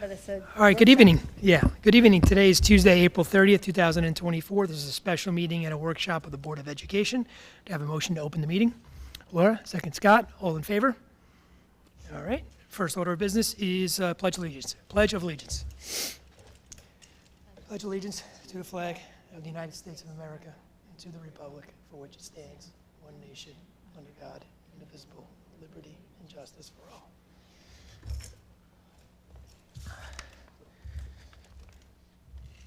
All right, good evening. Good evening. Today is Tuesday, April 30th, 2024. This is a special meeting and a workshop of the Board of Education. Do I have a motion to open the meeting? Laura, second Scott. All in favor? All right. First order of business is Pledge of Allegiance. Pledge of Allegiance. Pledge allegiance to the flag of the United States of America and to the republic for which it stands, one nation, under God, indivisible, liberty and justice for all.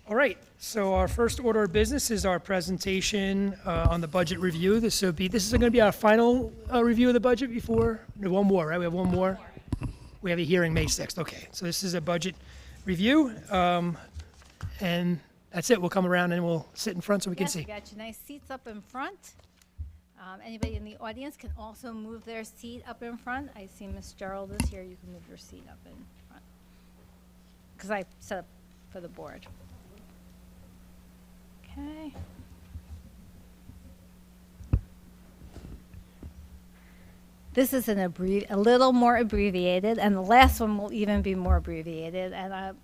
All right, so our first order of business is our presentation on the budget review. This is going to be our final review of the budget before, no, one more, right? We have one more. We have a hearing May 6th. Okay, so this is a budget review, and that's it. We'll come around and we'll sit in front so we can see. We got you nice seats up in front. Anybody in the audience can also move their seat up in front. I see Miss Gerald is here. You can move your seat up in front because I set up for the board. Okay. This is a little more abbreviated, and the last one will even be more abbreviated. And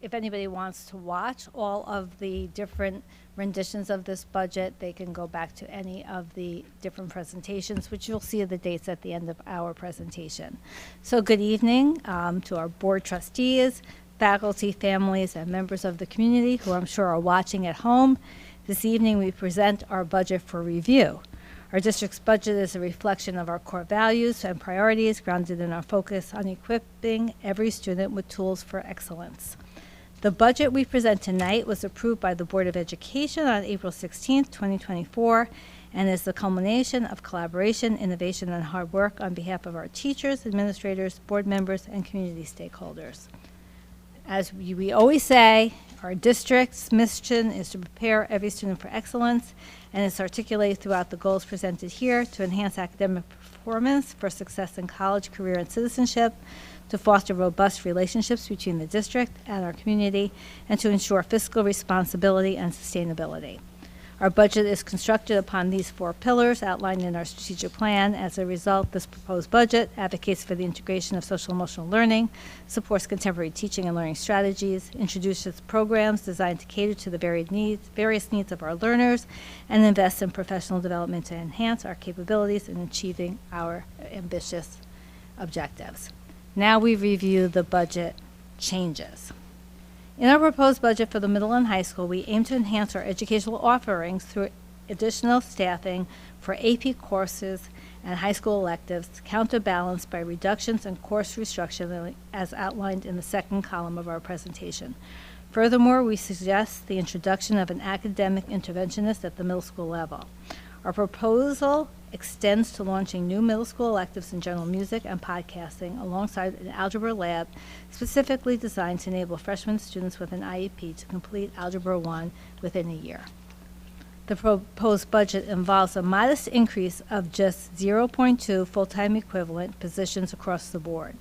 if anybody wants to watch all of the different renditions of this budget, they can go back to any of the different presentations, which you'll see the dates at the end of our presentation. So good evening to our board trustees, faculty, families, and members of the community who I'm sure are watching at home. This evening we present our budget for review. Our district's budget is a reflection of our core values and priorities grounded in our focus on equipping every student with tools for excellence. The budget we present tonight was approved by the Board of Education on April 16th, 2024, and is the culmination of collaboration, innovation, and hard work on behalf of our teachers, administrators, board members, and community stakeholders. As we always say, our district's mission is to prepare every student for excellence, and it's articulated throughout the goals presented here to enhance academic performance for success in college, career, and citizenship, to foster robust relationships between the district and our community, and to ensure fiscal responsibility and sustainability. Our budget is constructed upon these four pillars outlined in our strategic plan. As a result, this proposed budget advocates for the integration of social emotional learning, supports contemporary teaching and learning strategies, introduces programs designed to cater to the various needs of our learners, and invests in professional development to enhance our capabilities in achieving our ambitious objectives. Now we review the budget changes. In our proposed budget for the middle and high school, we aim to enhance our educational offerings through additional staffing for AP courses and high school electives, counterbalanced by reductions in course restructuring as outlined in the second column of our presentation. Furthermore, we suggest the introduction of an academic interventionist at the middle school level. Our proposal extends to launching new middle school electives in general music and podcasting alongside an algebra lab specifically designed to enable freshman students with an IEP to complete Algebra 1 within a year. The proposed budget involves a modest increase of just 0.2 full-time equivalent positions across the board.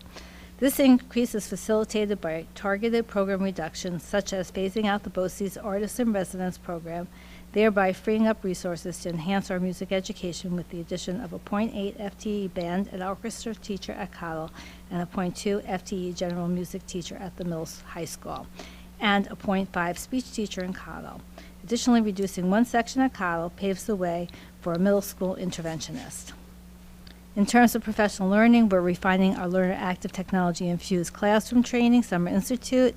This increase is facilitated by targeted program reductions such as phasing out the BOCES Artists in Residence program, thereby freeing up resources to enhance our music education with the addition of a 0.8 FTE band and orchestra teacher at Cottle and a 0.2 FTE general music teacher at the middle high school, and a 0.5 speech teacher in Cottle. Additionally, reducing one section at Cottle paves the way for a middle school interventionist. In terms of professional learning, we're refining our learner active technology-infused classroom training summer institute,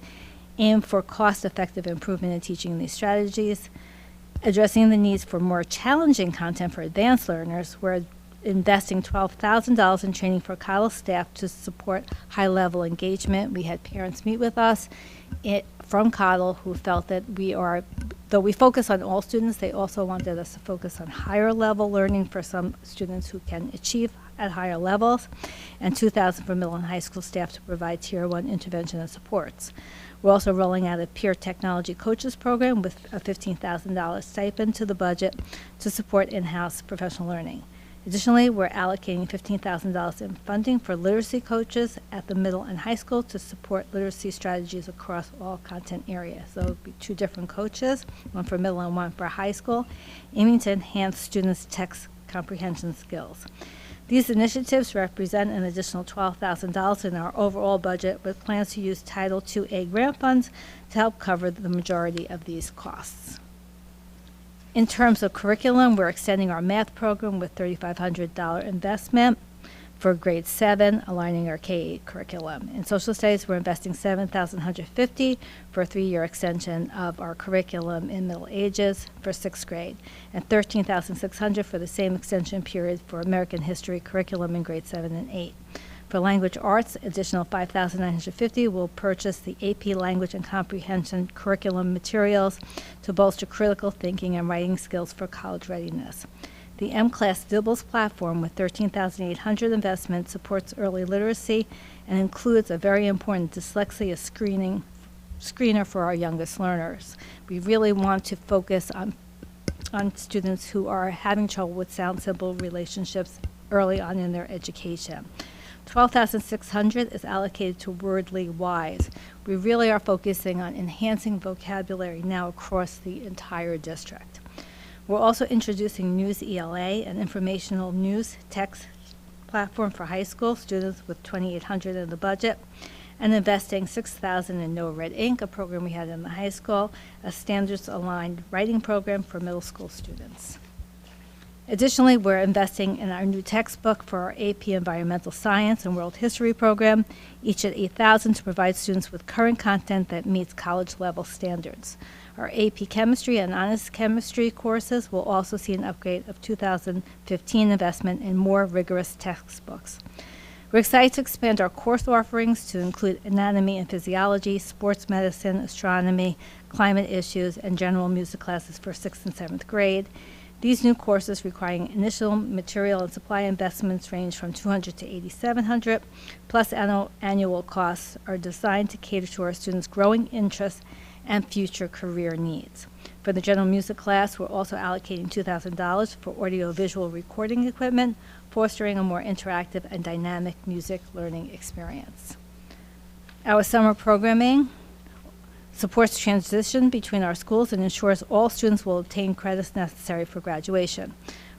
aimed for cost-effective improvement in teaching these strategies. Addressing the needs for more challenging content for advanced learners, we're investing $12,000 in training for Cottle staff to support high-level engagement. We had parents meet with us from Cottle who felt that though we focus on all students, they also wanted us to focus on higher-level learning for some students who can achieve at higher levels, and $2,000 for middle and high school staff to provide Tier 1 intervention and supports. We're also rolling out a peer technology coaches program with a $15,000 stipend to the budget to support in-house professional learning. Additionally, we're allocating $15,000 in funding for literacy coaches at the middle and high school to support literacy strategies across all content areas. So it would be two different coaches, one for middle and one for high school, aiming to enhance students' text comprehension skills. These initiatives represent an additional $12,000 in our overall budget, with plans to use Title IIA grant funds to help cover the majority of these costs. In terms of curriculum, we're extending our math program with $3,500 investment for grade 7, aligning our K-8 curriculum. In social studies, we're investing $7,150 for a 3-year extension of our curriculum in middle ages for 6th grade, and $13,600 for the same extension period for American history curriculum in grade 7 and 8. For language arts, additional $5,950 will purchase the AP Language and Comprehension curriculum materials to bolster critical thinking and writing skills for college readiness. The M-Class Dibbles platform with $13,800 investment supports early literacy and includes a very important dyslexia screener for our youngest learners. We really want to focus on students who are having trouble with sound symbol relationships early on in their education. $12,600 is allocated to Wordly Wise. We really are focusing on enhancing vocabulary now across the entire district. We're also introducing News ELA, an informational news text platform for high school students with $2,800 in the budget, and investing $6,000 in No Red Ink, a program we had in the high school, a standards-aligned writing program for middle school students. Additionally, we're investing in our new textbook for our AP Environmental Science and World History program, each at $8,000 to provide students with current content that meets college-level standards. Our AP Chemistry and Honest Chemistry courses will also see an upgrade of 2015 investment in more rigorous textbooks. We're excited to expand our course offerings to include anatomy and physiology, sports medicine, astronomy, climate issues, and general music classes for 6th and 7th grade. These new courses, requiring initial material and supply investments, range from $200 to $8,700, plus annual costs, are designed to cater to our students' growing interests and future career needs. For the general music class, we're also allocating $2,000 for audiovisual recording equipment, fostering a more interactive and dynamic music learning experience. Our summer programming supports transition between our schools and ensures all students will obtain credits necessary for graduation.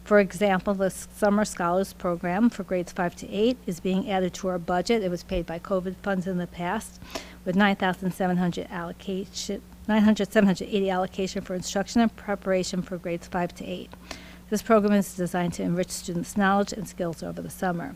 For example, the Summer Scholars Program for grades 5 to 8 is being added to our budget. It was paid by COVID funds in the past, with $9,780 allocation for instruction and preparation for grades 5 to 8. This program is designed to enrich students' knowledge and skills over the summer.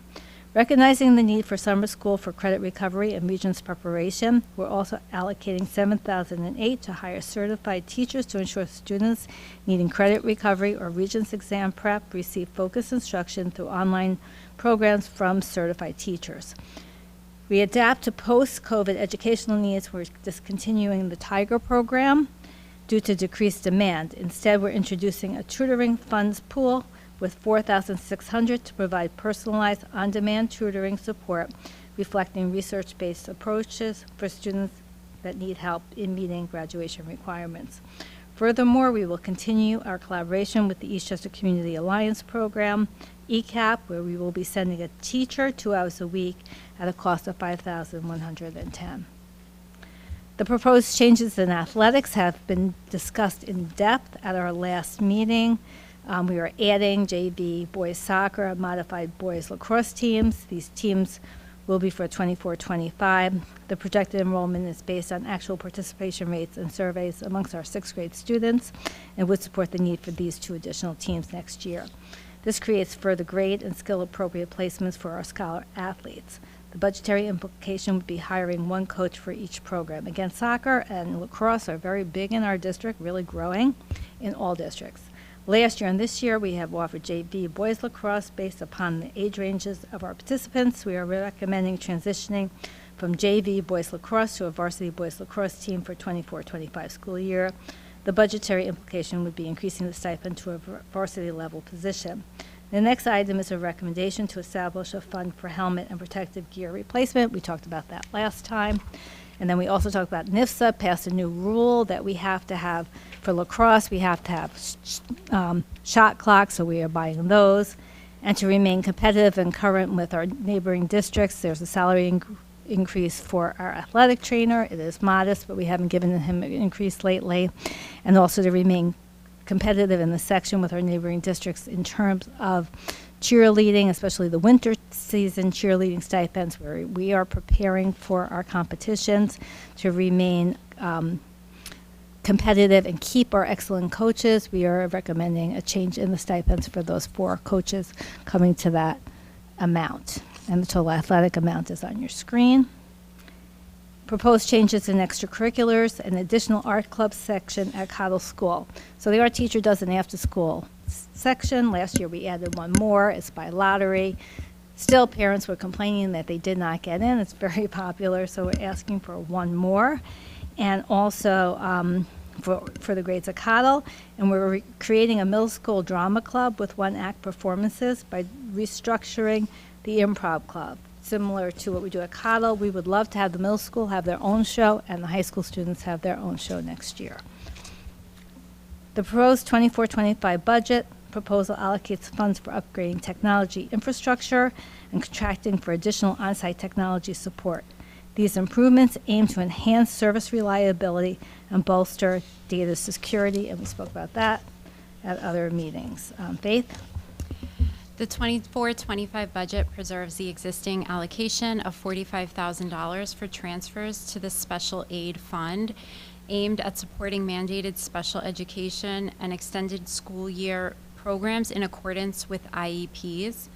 Recognizing the need for summer school for credit recovery and Regents preparation, we're also allocating $7,008 to hire certified teachers to ensure students needing credit recovery or Regents exam prep receive focused instruction through online programs from certified teachers. We adapt to post-COVID educational needs. We're discontinuing the Tiger program due to decreased demand. Instead, we're introducing a tutoring funds pool with $4,600 to provide personalized on-demand tutoring support, reflecting research-based approaches for students that need help in meeting graduation requirements. Furthermore, we will continue our collaboration with the Eastchester Community Alliance Program, ECAP, where we will be sending a teacher 2 hours a week at a cost of $5,110. The proposed changes in athletics have been discussed in depth at our last meeting. We are adding JV boys soccer, modified boys lacrosse teams. These teams will be for 24-25. The projected enrollment is based on actual participation rates and surveys amongst our 6th grade students and would support the need for these 2 additional teams next year. This creates further grade and skill-appropriate placements for our scholar athletes. The budgetary implication would be hiring 1 coach for each program. Again, soccer and lacrosse are very big in our district, really growing in all districts. Last year and this year, we have offered JV boys lacrosse based upon the age ranges of our participants. We are recommending transitioning from JV boys lacrosse to a varsity boys lacrosse team for 24-25 school year. The budgetary implication would be increasing the stipend to a varsity level position. The next item is a recommendation to establish a fund for helmet and protective gear replacement. We talked about that last time. And then we also talked about NIFSA passed a new rule that we have to have for lacrosse. We have to have shot clocks, so we are buying those. And to remain competitive and current with our neighboring districts, there's a salary increase for our athletic trainer. It is modest, but we haven't given him an increase lately. And also to remain competitive in the section with our neighboring districts in terms of cheerleading, especially the winter season cheerleading stipends, where we are preparing for our competitions to remain competitive and keep our excellent coaches. We are recommending a change in the stipends for those 4 coaches, coming to that amount. And the total athletic amount is on your screen. Proposed changes in extracurriculars, an additional art club section at Cottle School. So the art teacher does an after-school section. Last year we added 1 more. It's by lottery. Still, parents were complaining that they did not get in. It's very popular, so we're asking for 1 more. And also for the grades at Cottle. And we're creating a middle school drama club with 1-act performances by restructuring the improv club. Similar to what we do at Cottle, we would love to have the middle school have their own show and the high school students have their own show next year. The proposed 24-25 budget proposal allocates funds for upgrading technology infrastructure and contracting for additional on-site technology support. These improvements aim to enhance service reliability and bolster data security, and we spoke about that at other meetings. Faith? The 24-25 budget preserves the existing allocation of $45,000 for transfers to the special aid fund aimed at supporting mandated special education and extended school year programs in accordance with IEPs.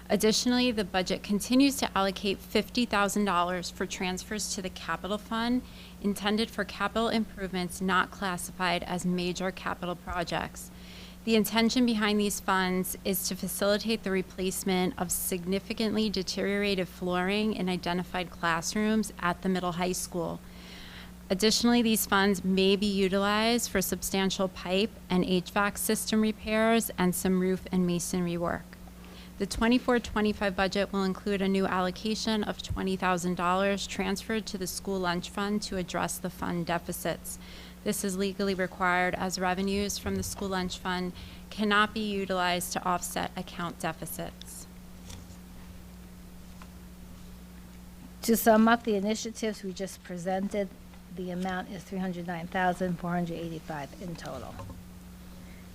Additionally, the budget continues to allocate $50,000 for transfers to the capital fund intended for capital improvements not classified as major capital projects. The intention behind these funds is to facilitate the replacement of significantly deteriorated flooring in identified classrooms at the middle high school. Additionally, these funds may be utilized for substantial pipe and HVAC system repairs and some roof and masonry work. The 24-25 budget will include a new allocation of $20,000 transferred to the school lunch fund to address the fund deficits. This is legally required as revenues from the school lunch fund cannot be utilized to offset account deficits. To sum up the initiatives we just presented, the amount is $309,485 in total.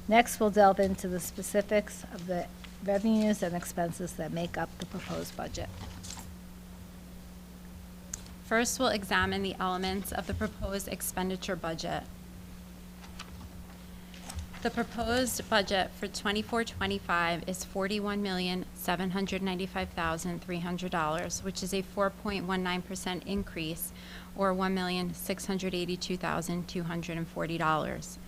Next, we'll delve into the specifics of the revenues and expenses that make up the proposed budget. First, we'll examine the elements of the proposed expenditure budget. The proposed budget for 24-25 is $41,795,300, which is a 4.19% increase, or $1,682,240.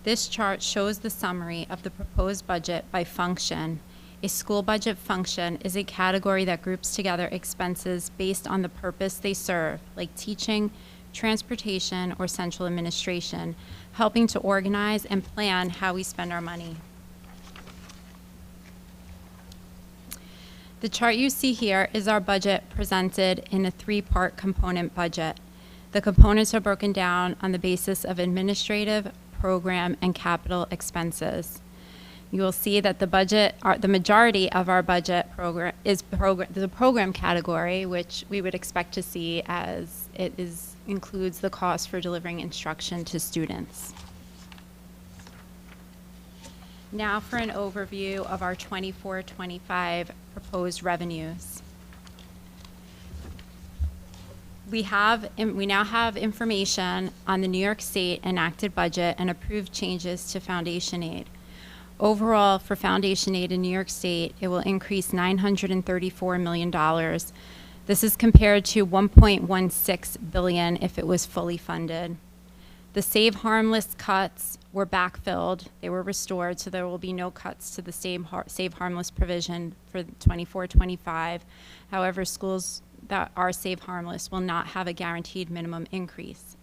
This chart shows the summary of the proposed budget by function. A school budget function is a category that groups together expenses based on the purpose they serve, like teaching, transportation, or central administration, helping to organize and plan how we spend our money. The chart you see here is our budget presented in a 3-part component budget. The components are broken down on the basis of administrative, program, and capital expenses. You will see that the majority of our budget program is the program category, which we would expect to see as it includes the cost for delivering instruction to students. Now for an overview of our 24-25 proposed revenues. We now have information on the New York State enacted budget and approved changes to foundation aid. Overall, for foundation aid in New York State, it will increase $934 million. This is compared to $1.16 billion if it was fully funded. The Save Harmless cuts were backfilled. They were restored, so there will be no cuts to the Save Harmless provision for 24-25. However, schools that are Save Harmless will not have a guaranteed minimum increase.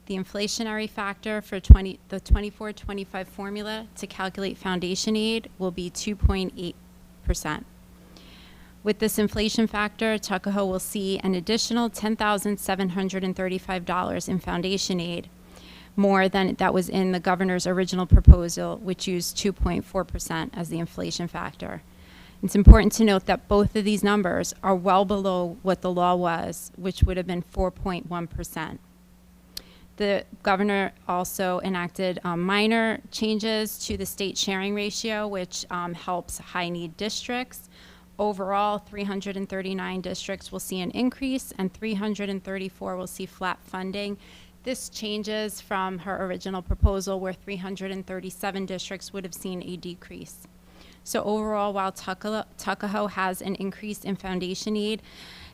The inflationary factor for the 24-25 formula to calculate foundation aid will be 2.8%. With this inflation factor, Tuckahoe will see an additional $10,735 in foundation aid, more than that was in the governor's original proposal, which used 2.4% as the inflation factor. It's important to note that both of these numbers are well below what the law was, which would have been 4.1%. The governor also enacted minor changes to the state sharing ratio, which helps high-need districts. Overall, 339 districts will see an increase, and 334 will see flat funding. This changes from her original proposal, where 337 districts would have seen a decrease. So overall, while Tuckahoe has an increase in foundation aid,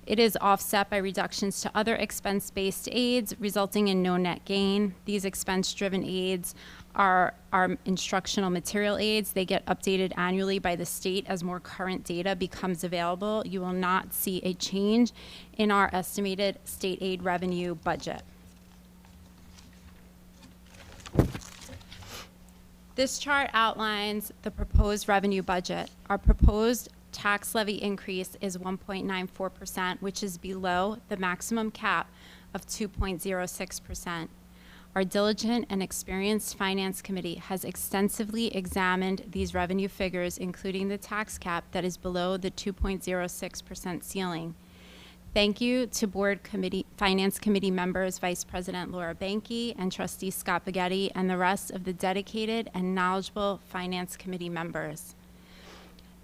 it is offset by reductions to other expense-based aids, resulting in no net gain. These expense-driven aids are instructional material aids. They get updated annually by the state as more current data becomes available. You will not see a change in our estimated state aid revenue budget. This chart outlines the proposed revenue budget. Our proposed tax levy increase is 1.94%, which is below the maximum cap of 2.06%. Our diligent and experienced Finance Committee has extensively examined these revenue figures, including the tax cap that is below the 2.06% ceiling. Thank you to Finance Committee members, Vice President Laura Banky and Trustee Scott Baghetti, and the rest of the dedicated and knowledgeable Finance Committee members.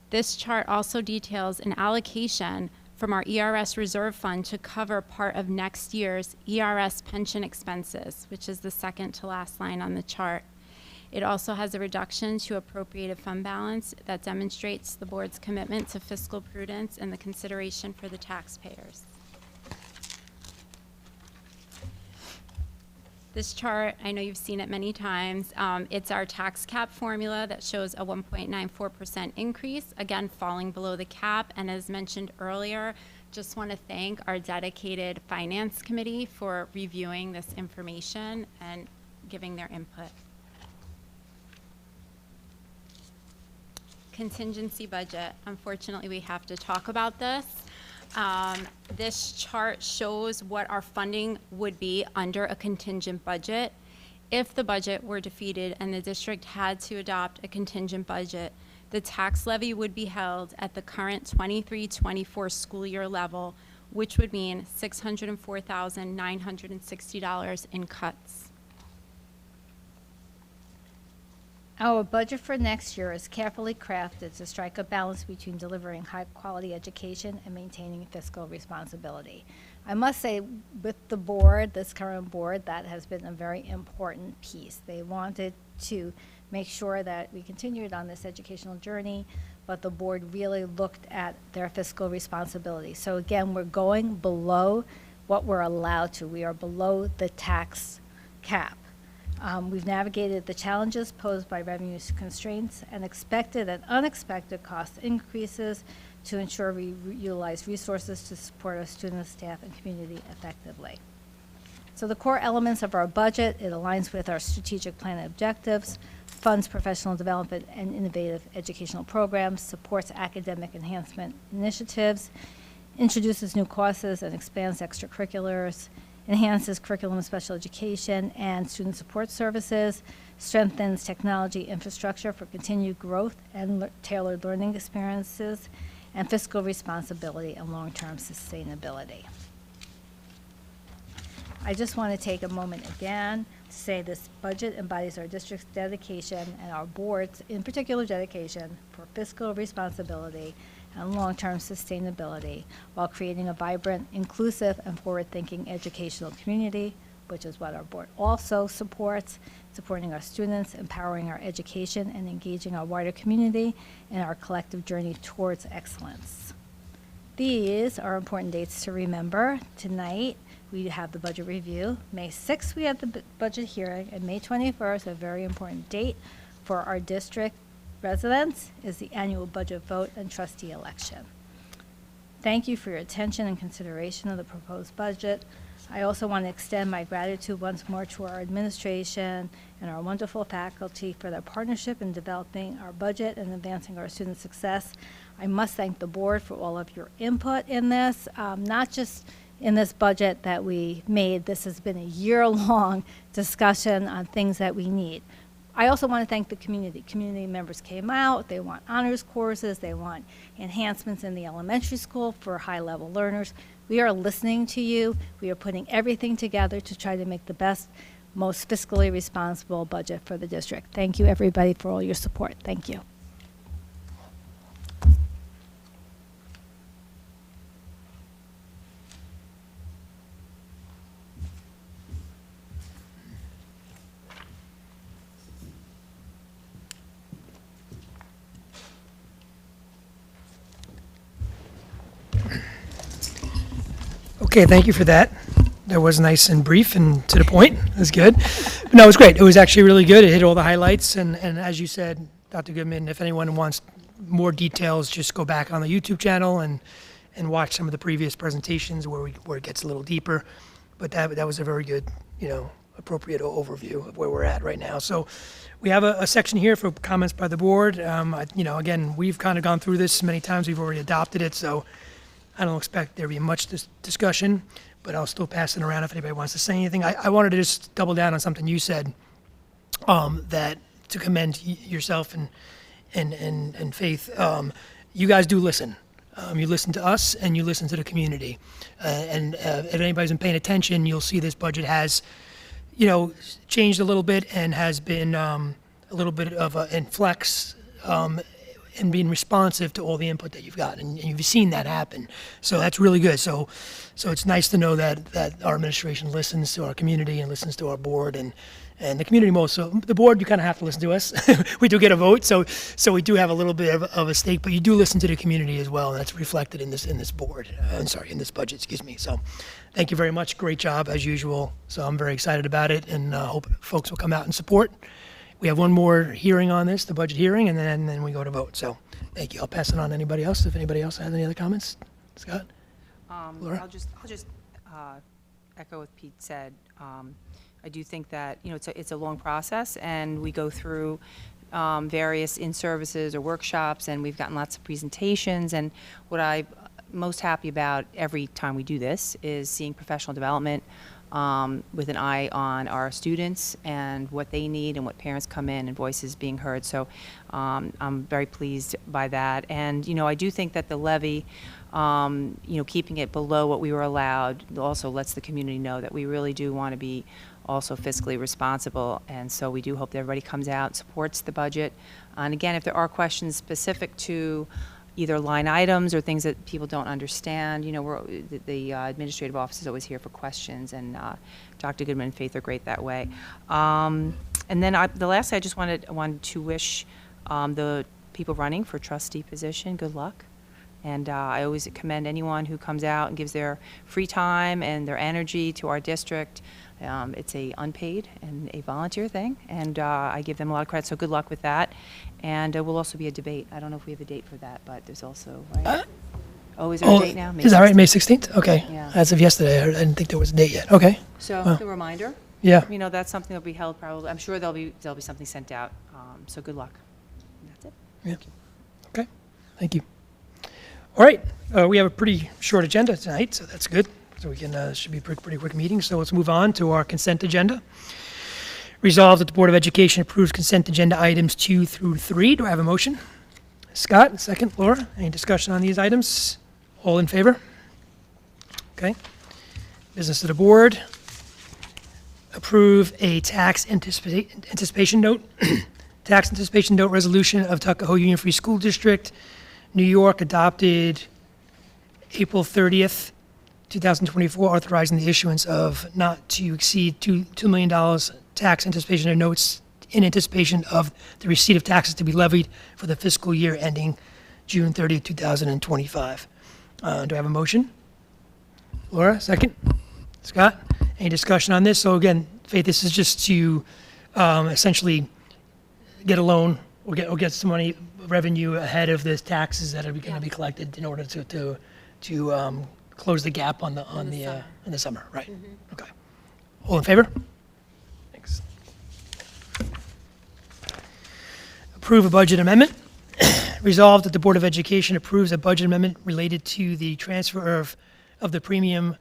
This chart also details an allocation from our ERS reserve fund to cover part of next year's ERS pension expenses, which is the second to last line on the chart. It also has a reduction to appropriated fund balance that demonstrates the board's commitment to fiscal prudence and the consideration for the taxpayers. This chart, I know you've seen it many times. It's our tax cap formula that shows a 1.94% increase, again, falling below the cap. And as mentioned earlier, just want to thank our dedicated Finance Committee for reviewing this information and giving their input. Contingency budget. Unfortunately, we have to talk about this. This chart shows what our funding would be under a contingent budget. If the budget were defeated and the district had to adopt a contingent budget, the tax levy would be held at the current 23-24 school year level, which would mean $604,960 in cuts. Our budget for next year is carefully crafted to strike a balance between delivering high-quality education and maintaining fiscal responsibility. I must say, with the board, this current board, that has been a very important piece. They wanted to make sure that we continued on this educational journey, but the board really looked at their fiscal responsibility. So again, we're going below what we're allowed to. We are below the tax cap. We've navigated the challenges posed by revenue constraints and expected and unexpected cost increases to ensure we utilize resources to support our students, staff, and community effectively. So the core elements of our budget, it aligns with our strategic plan objectives, funds professional development and innovative educational programs, supports academic enhancement initiatives, introduces new courses and expands extracurriculars, enhances curriculum and special education and student support services, strengthens technology infrastructure for continued growth and tailored learning experiences, and fiscal responsibility and long-term sustainability. I just want to take a moment again to say this budget embodies our district's dedication and our board's, in particular, dedication for fiscal responsibility and long-term sustainability while creating a vibrant, inclusive, and forward-thinking educational community, which is what our board also supports, supporting our students, empowering our education, and engaging our wider community in our collective journey towards excellence. These are important dates to remember. Tonight, we have the budget review. May 6th, we have the budget hearing, and May 21st, a very important date for our district residents, is the annual budget vote and trustee election. Thank you for your attention and consideration of the proposed budget. I also want to extend my gratitude once more to our administration and our wonderful faculty for their partnership in developing our budget and advancing our student success. I must thank the board for all of your input in this, not just in this budget that we made. This has been a year-long discussion on things that we need. I also want to thank the community. Community members came out. They want honors courses. They want enhancements in the elementary school for high-level learners. We are listening to you. We are putting everything together to try to make the best, most fiscally responsible budget for the district. Thank you, everybody, for all your support. Thank you. Okay, thank you for that. That was nice and brief and to the point. It was good. No, it was great. It was actually really good. It hit all the highlights. And as you said, Dr. Goodman, if anyone wants more details, just go back on the YouTube channel and watch some of the previous presentations where it gets a little deeper. But that was a very good, appropriate overview of where we're at right now. So we have a section here for comments by the board. Again, we've kind of gone through this many times. We've already adopted it, so I don't expect there to be much discussion, but I'll still pass it around if anybody wants to say anything. I wanted to just double down on something you said, that to commend yourself and Faith. You guys do listen. You listen to us and you listen to the community. If anybody's been paying attention, you'll see this budget has, changed a little bit and has been a little bit of in flex and being responsive to all the input that you've got, and you've seen that happen. So that's really good. So it's nice to know that our administration listens to our community and listens to our board and the community most. So the board, you kind of have to listen to us. We do get a vote, so we do have a little bit of a stake, but you do listen to the community as well, and that's reflected in this board. In this budget, excuse me. So thank you very much. Great job as usual. So I'm very excited about it, and hope folks will come out and support. We have one more hearing on this, the budget hearing, and then we go to vote. So thank you. I'll pass it on to anybody else. If anybody else has any other comments, Scott, Laura. I'll just echo what Pete said. I do think that it's a long process, and we go through various in-services or workshops, and we've gotten lots of presentations. And what I'm most happy about every time we do this is seeing professional development with an eye on our students and what they need and what parents come in and voices being heard. So I'm very pleased by that. And, I do think that the levy, keeping it below what we were allowed also lets the community know that we really do want to be also fiscally responsible. And so we do hope that everybody comes out and supports the budget. And again, if there are questions specific to either line items or things that people don't understand, the administrative office is always here for questions, and Dr. Goodman and Faith are great that way. And then the last thing I just wanted to wish the people running for trustee position good luck. And I always commend anyone who comes out and gives their free time and their energy to our district. It's a unpaid and a volunteer thing, and I give them a lot of credit, so good luck with that. And there will also be a debate. I don't know if we have a date for that, but there's also, right? Is there a date now? Is that right, May 16th? Okay. Yeah. As of yesterday, I didn't think there was a date yet. Okay. So the reminder. Yeah. That's something that'll be held probably. I'm sure there'll be something sent out. So good luck. And that's it. Yeah. Okay. Thank you. All right. We have a pretty short agenda tonight, so that's good. So we can should be a pretty quick meeting. So let's move on to our consent agenda. Resolved that the Board of Education approves consent agenda items 2 through 3. Do I have a motion? Scott, second. Laura, any discussion on these items? All in favor? Okay. Business of the board. Approve a tax anticipation note. Tax anticipation note resolution of Tuckahoe Union Free School District, New York, adopted April 30th, 2024, authorizing the issuance of not to exceed $2 million tax anticipation notes in anticipation of the receipt of taxes to be levied for the fiscal year ending June 30th, 2025. Do I have a motion? Laura, second. Scott, any discussion on this? So again, Faith, this is just to essentially get a loan or get some money revenue ahead of the taxes that are going to be collected in order to close the gap in the summer, right? Mm-hmm. Okay. All in favor? Thanks. Approve a budget amendment. Resolved that the Board of Education approves a budget amendment related to the transfer of the premium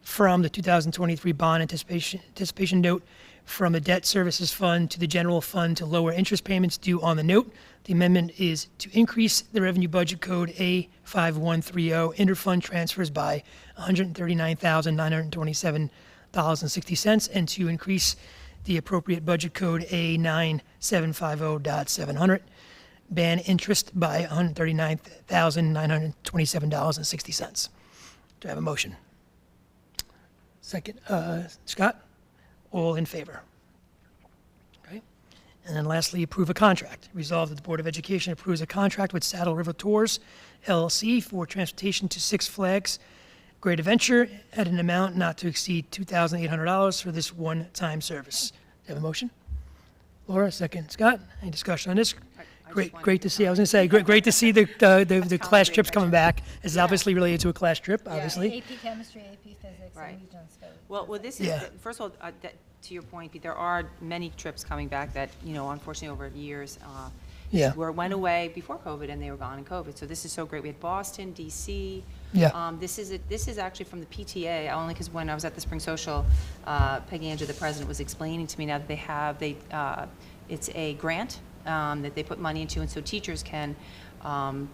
from the 2023 bond anticipation note from the debt services fund to the general fund to lower interest payments due on the note. The amendment is to increase the revenue budget code A5130 interfund transfers by $139,927.60 and to increase the appropriate budget code A9750.700 ban interest by $139,927.60. Do I have a motion? Second, Scott? All in favor? Okay. And then lastly, approve a contract. Resolved that the Board of Education approves a contract with Saddle River Tours LLC for transportation to Six Flags Great Adventure at an amount not to exceed $2,800 for this one-time service. Do you have a motion? Laura, second. Scott, any discussion on this? Great to see. I was going to say, great to see the class trips coming back. It's obviously related to a class trip, obviously. AP Chemistry, AP Physics, Right. and Regents. Well, this is, Yeah. first of all, to your point, Pete, there are many trips coming back that, unfortunately over years, Yeah. went away before COVID and they were gone in COVID. So this is so great. We had Boston, DC. Yeah. This is actually from the PTA, only because when I was at the Spring Social, Peggy Andrew, the president, was explaining to me now that it's a grant that they put money into, and so teachers can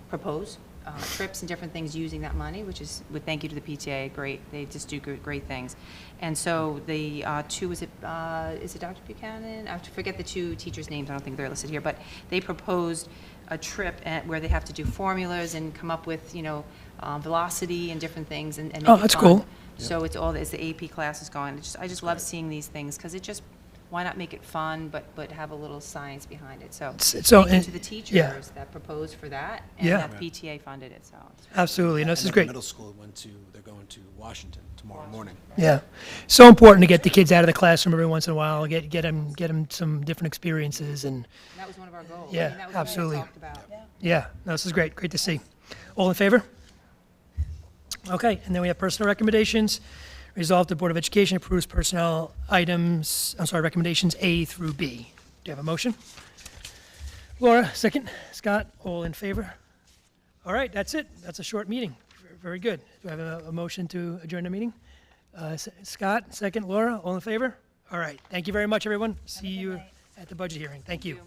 propose trips and different things using that money, which is, with thank you to the PTA, great. They just do great things. And so the two, is it Dr. Buchanan? I forget the two teachers' names. I don't think they're listed here, but they proposed a trip where they have to do formulas and come up with, velocity and different things and make Oh, it that's fun. cool. So it's the AP classes going. I just love seeing these things because why not make it fun, but have a little science behind it? So thank you to the teachers that proposed for that, and Yeah. that PTA funded it, so. it's Absolutely. No, this is great. Middle school they're going to Washington tomorrow morning. Yeah. So important to get the kids out of the classroom every once in a while, get them some different experiences. And That was one of our goals. Yeah, I mean, that was absolutely. What we talked about. yeah, no, this is great. Great to see. All in favor? Okay. And then we have personal recommendations. Resolved, the Board of Education approves personnel recommendations A through B. Do you have a motion? Laura, second. Scott, all in favor? All right, that's it. That's a short meeting. Very good. Do I have a motion to adjourn the meeting? Scott, second. Laura, all in favor? All right. Thank you very much, everyone. See you night. at the budget hearing. Thank you. you.